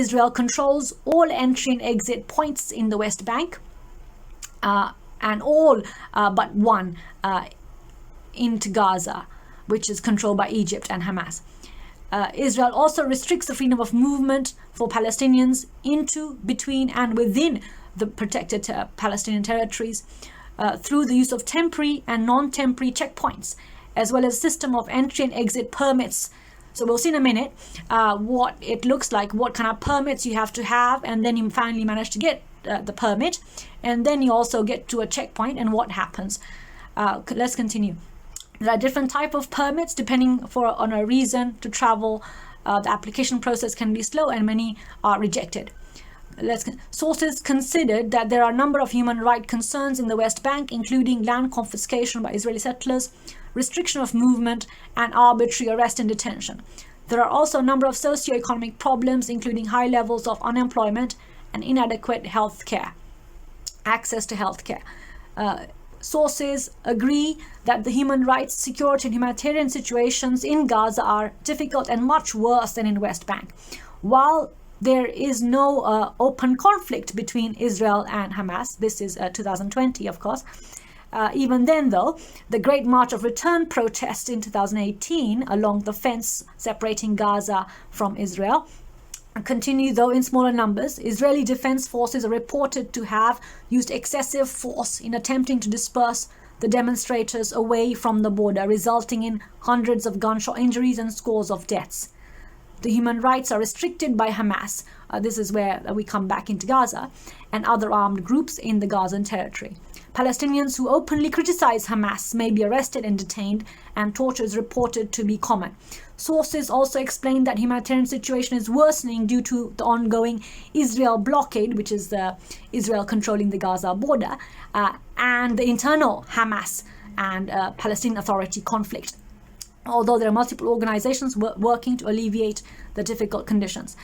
Israel controls all entry and exit points in the West Bank, and all but one into Gaza, which is controlled by Egypt and Hamas. Israel also restricts the freedom of movement for Palestinians into, between, and within the protected Palestinian territories through the use of temporary and non-temporary checkpoints, as well as a system of entry and exit permits. So we'll see in a minute what it looks like, what kind of permits you have to have, and then you finally manage to get the permit, and then you also get to a checkpoint, and what happens. Let's continue. There are different type of permits depending on a reason to travel. The application process can be slow, and many are rejected. Sources considered that there are a number of human rights concerns in the West Bank, including land confiscation by Israeli settlers, restriction of movement, and arbitrary arrest and detention. There are also a number of socio-economic problems, including high levels of unemployment and inadequate health care, access to health care. Sources agree that the human rights, security, and humanitarian situations in Gaza are difficult and much worse than in West Bank. While there is no open conflict between Israel and Hamas, this is 2020, of course. Even then, though, the Great March of Return protests in 2018 along the fence separating Gaza from Israel continue, though in smaller numbers. Israeli defense forces are reported to have used excessive force in attempting to disperse the demonstrators away from the border, resulting in hundreds of gunshot injuries and scores of deaths. The human rights are restricted by Hamas. This is where we come back into Gaza, and other armed groups in the Gazan territory. Palestinians who openly criticize Hamas may be arrested and detained, and torture is reported to be common. Sources also explain that humanitarian situation is worsening due to the ongoing Israel blockade, which is Israel controlling the Gaza border, and the internal Hamas and Palestinian Authority conflict, although there are multiple organizations working to alleviate the difficult conditions.